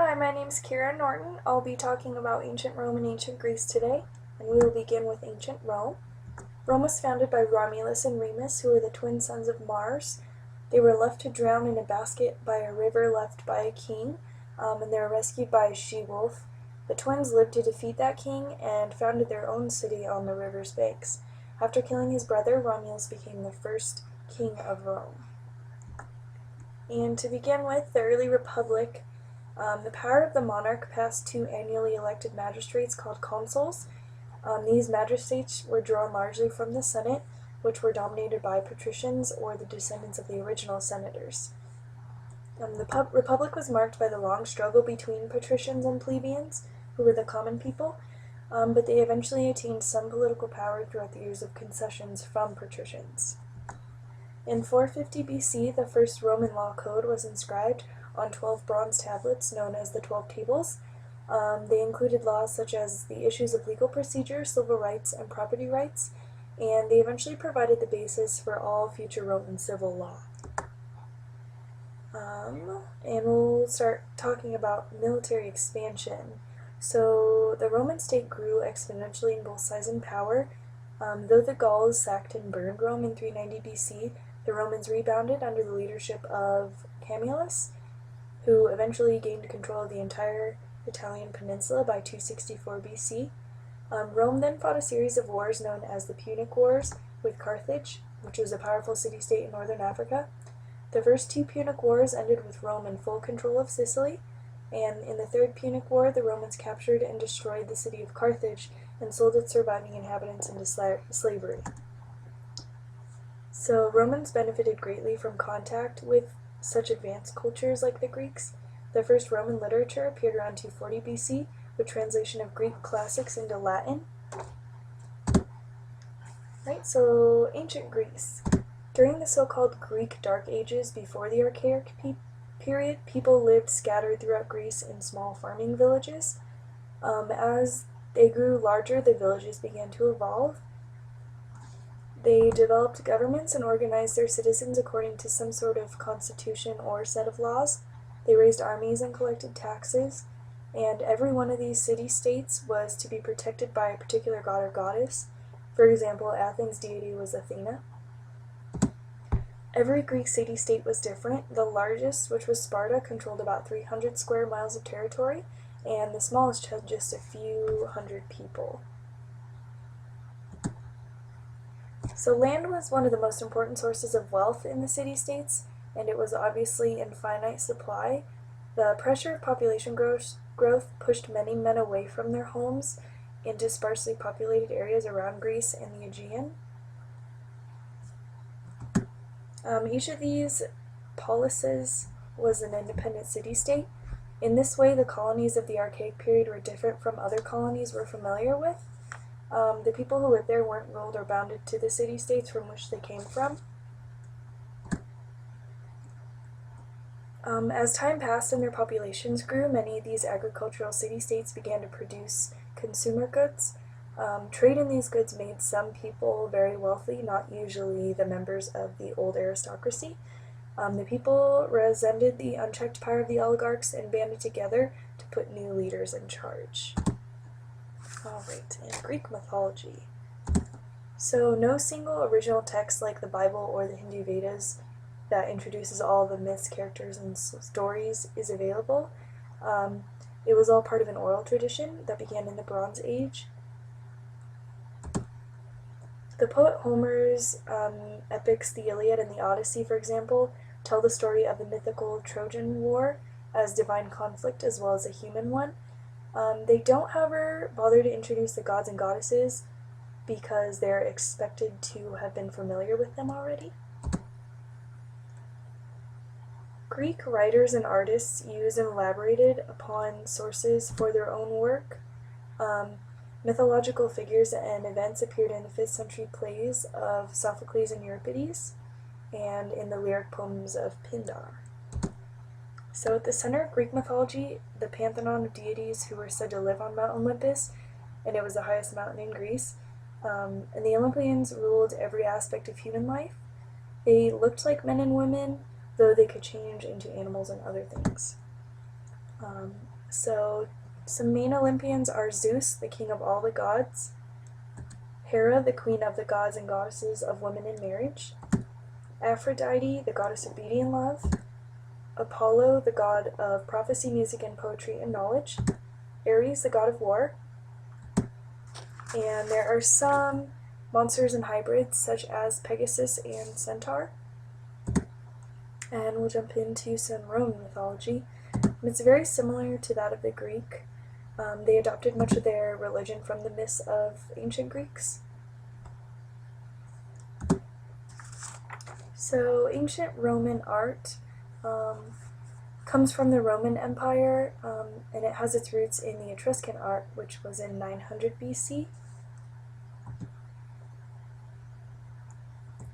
Hi, my name is Kira Norton. I'll be talking about ancient Rome and ancient Greece today, and we will begin with ancient Rome. Rome was founded by Romulus and Remus, who were the twin sons of Mars. They were left to drown in a basket by a river left by a king, and they were rescued by a she-wolf. The twins lived to defeat that king and founded their own city on the river's banks. After killing his brother, Romulus became the first king of Rome. And to begin with, the early republic, the power of the monarch passed to annually elected magistrates called consuls. These magistrates were drawn largely from the Senate, which were dominated by patricians or the descendants of the original senators. The republic was marked by the long struggle between patricians and plebeians, who were the common people, but they eventually attained some political power throughout the years of concessions from patricians. In 450 BC, the first Roman law code was inscribed on 12 bronze tablets known as the 12 Tables. They included laws such as the issues of legal procedure, civil rights, and property rights, and they eventually provided the basis for all future Roman civil law. And we'll start talking about military expansion. So the Roman state grew exponentially in both size and power. Though the Gauls sacked and burned Rome in 390 BC, the Romans rebounded under the leadership of Camillus, who eventually gained control of the entire Italian peninsula by 264 BC. Rome then fought a series of wars known as the Punic Wars with Carthage, which was a powerful city-state in northern Africa. The first two Punic Wars ended with Rome in full control of Sicily, and in the Third Punic War, the Romans captured and destroyed the city of Carthage and sold its surviving inhabitants into slavery. So Romans benefited greatly from contact with such advanced cultures like the Greeks. The first Roman literature appeared around 240 BC, with translation of Greek classics into Latin. Right, so ancient Greece. During the so-called Greek Dark Ages before the Archaic period, people lived scattered throughout Greece in small farming villages. As they grew larger, the villages began to evolve. They developed governments and organized their citizens according to some sort of constitution or set of laws. They raised armies and collected taxes, and every one of these city-states was to be protected by a particular god or goddess. For example, Athens' deity was Athena. Every Greek city-state was different. The largest, which was Sparta, controlled about 300 square miles of territory, and the smallest had just a few hundred people. So land was one of the most important sources of wealth in the city-states, and it was obviously in finite supply. The pressure of population growth pushed many men away from their homes into sparsely populated areas around Greece and the Aegean. Each of these polises was an independent city-state. In this way, the colonies of the Archaic period were different from other colonies we're familiar with. The people who lived there weren't ruled or bounded to the city-states from which they came from. As time passed and their populations grew, many of these agricultural city-states began to produce consumer goods. Trade in these goods made some people very wealthy, not usually the members of the old aristocracy. The people resented the unchecked power of the oligarchs and banded together to put new leaders in charge. Alright, in Greek mythology. So no single original text like the Bible or the Hindu Vedas that introduces all the myths, characters, and stories is available. It was all part of an oral tradition that began in the Bronze Age. The poet Homer's epics, the Iliad and the Odyssey, for example, tell the story of the mythical Trojan War as divine conflict as well as a human one. They don't, however, bother to introduce the gods and goddesses because they're expected to have been familiar with them already. Greek writers and artists used and elaborated upon sources for their own work. Mythological figures and events appeared in the 5th century plays of Sophocles and Euripides, and in the lyric poems of Pindar. So at the center of Greek mythology, the pantheon of deities who were said to live on Mount Olympus, and it was the highest mountain in Greece, and the Olympians ruled every aspect of human life. They looked like men and women, though they could change into animals and other things. So some main Olympians are Zeus, the king of all the gods, Hera, the queen of the gods and goddesses of women in marriage, Aphrodite, the goddess of beauty and love, Apollo, the god of prophecy, music, and poetry and knowledge, Ares, the god of war, and there are some monsters and hybrids such as Pegasus and Centaur. And we'll jump into some Roman mythology. It's very similar to that of the Greek. They adopted much of their religion from the myths of ancient Greeks. So ancient Roman art comes from the Roman Empire, and it has its roots in the Etruscan art, which was in 900 BC.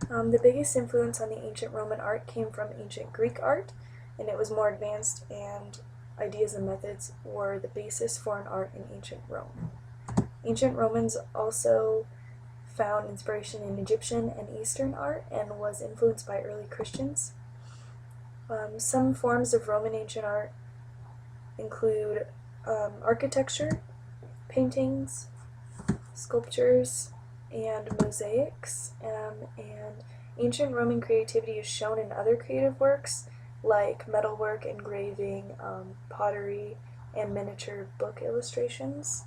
The biggest influence on the ancient Roman art came from ancient Greek art, and it was more advanced, and ideas and methods were the basis for an art in ancient Rome. Ancient Romans also found inspiration in Egyptian and Eastern art and was influenced by early Christians. Some forms of Roman ancient art include architecture, paintings, sculptures, and mosaics, and ancient Roman creativity is shown in other creative works like metalwork, engraving, pottery, and miniature book illustrations.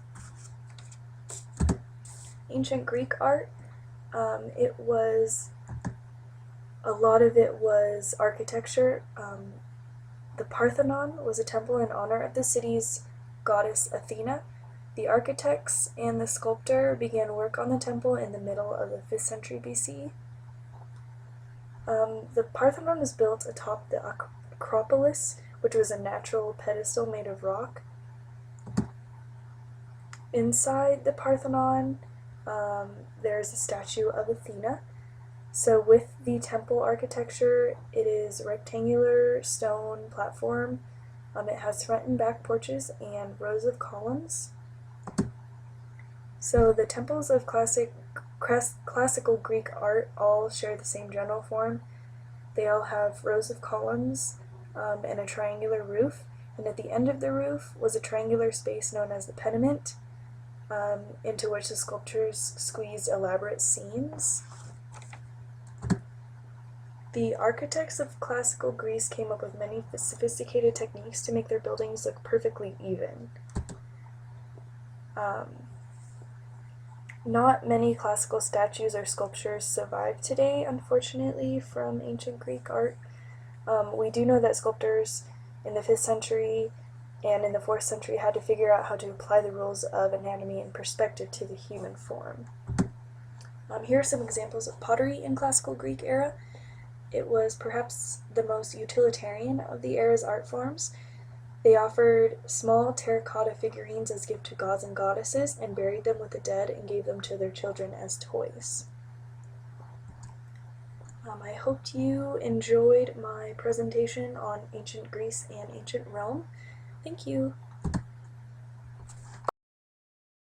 Ancient Greek art, a lot of it was architecture. The Parthenon was a temple in honor of the city's goddess Athena. The architects and the sculptor began work on the temple in the middle of the 5th century BC. The Parthenon was built atop the Acropolis, which was a natural pedestal made of rock. Inside the Parthenon, there's a statue of Athena. So with the temple architecture, it is a rectangular stone platform. It has front and back porches and rows of columns. So the temples of classical Greek art all share the same general form. They all have rows of columns and a triangular roof, and at the end of the roof was a triangular space known as the pediment, into which the sculptors squeezed elaborate scenes. The architects of classical Greece came up with many sophisticated techniques to make their buildings look perfectly even. Not many classical statues or sculptures survive today, unfortunately, from ancient Greek art. We do know that sculptors in the 5th century and in the 4th century had to figure out how to apply the rules of anatomy and perspective to the human form. Here are some examples of pottery in classical Greek era. It was perhaps the most utilitarian of the era's art forms. They offered small terracotta figurines as gifts to gods and goddesses and buried them with the dead and gave them to their children as toys. I hoped you enjoyed my presentation on ancient Greece and ancient Rome. Thank you.